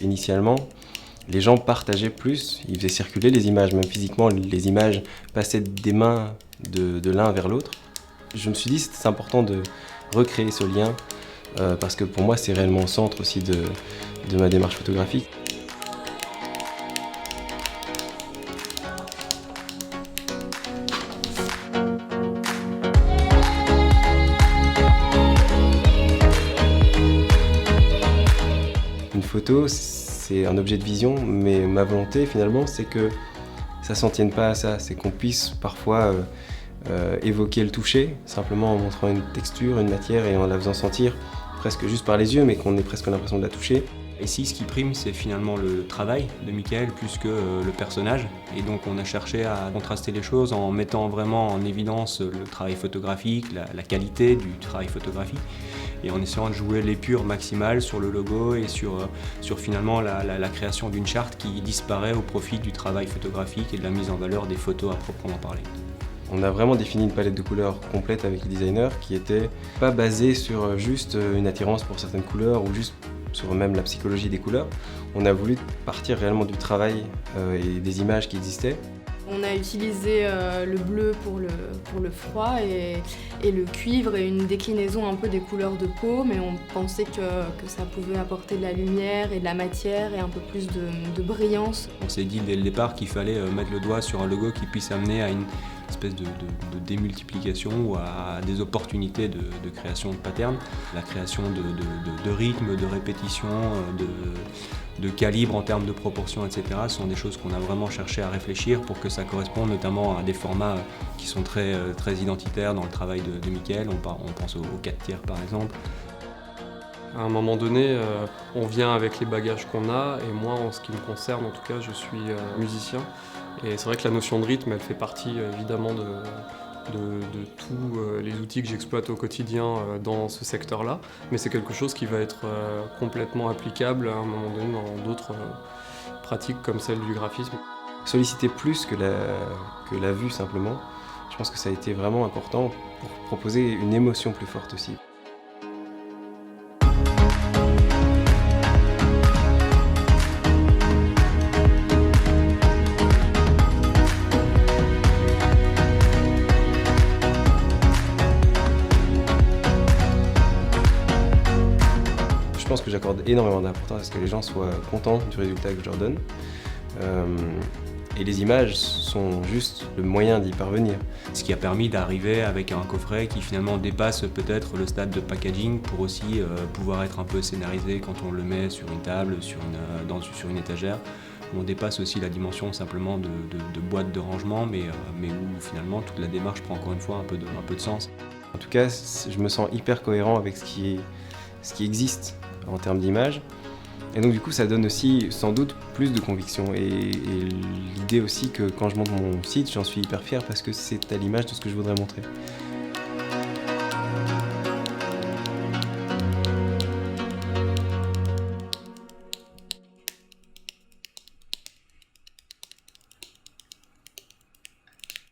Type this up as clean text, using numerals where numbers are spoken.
Initialement, les gens partageaient plus, ils faisaient circuler les images, même physiquement, les images passaient des mains de l'un vers l'autre. Je me suis dit que c'est important de recréer ce lien, parce que pour moi c'est réellement au centre aussi de ma démarche photographique. Une photo, c'est un objet de vision, mais ma volonté finalement, c'est que ça s'en tienne pas à ça, c'est qu'on puisse parfois évoquer le toucher, simplement en montrant une texture, une matière et en la faisant sentir, presque juste par les yeux, mais qu'on ait presque l'impression de la toucher. Ici, ce qui prime, c'est finalement le travail de Michael plus que le personnage. Et donc, on a cherché à contraster les choses en mettant vraiment en évidence le travail photographique, la qualité du travail photographique, et en essayant de jouer l'épure maximale sur le logo et sur finalement la création d'une charte qui disparaît au profit du travail photographique et de la mise en valeur des photos à proprement parler. On a vraiment défini une palette de couleurs complète avec le designer qui était pas basée sur juste une attirance pour certaines couleurs ou juste sur même la psychologie des couleurs. On a voulu partir réellement du travail et des images qui existaient. On a utilisé le bleu pour le froid et le cuivre et une déclinaison un peu des couleurs de peau, mais on pensait que ça pouvait apporter de la lumière et de la matière et un peu plus de brillance. On s'est dit dès le départ qu'il fallait mettre le doigt sur un logo qui puisse amener à une espèce de démultiplication ou à des opportunités de création de patterns. La création de rythme, de répétition, de calibre en termes de proportion, etc. Ce sont des choses qu'on a vraiment cherché à réfléchir pour que ça corresponde notamment à des formats qui sont très identitaires dans le travail de Michael. On pense au 4 tiers par exemple. À un moment donné, on vient avec les bagages qu'on a, et moi, en ce qui me concerne, en tout cas, je suis musicien. Et c'est vrai que la notion de rythme, elle fait partie évidemment de tous les outils que j'exploite au quotidien dans ce secteur-là. Mais c'est quelque chose qui va être complètement applicable à un moment donné dans d'autres pratiques comme celle du graphisme. Solliciter plus que la vue simplement, je pense que ça a été vraiment important pour proposer une émotion plus forte aussi. Je pense que j'accorde énormément d'importance à ce que les gens soient contents du résultat que je leur donne. Et les images sont juste le moyen d'y parvenir. Ce qui a permis d'arriver avec un coffret qui finalement dépasse peut-être le stade de packaging pour aussi pouvoir être un peu scénarisé quand on le met sur une table, sur une étagère. On dépasse aussi la dimension simplement de boîte de rangement, mais où finalement toute la démarche prend encore une fois un peu de sens. En tout cas, je me sens hyper cohérent avec ce qui existe en termes d'image. Et donc du coup, ça donne aussi sans doute plus de conviction. Et l'idée aussi que quand je monte mon site, j'en suis hyper fier parce que c'est à l'image de ce que je voudrais montrer.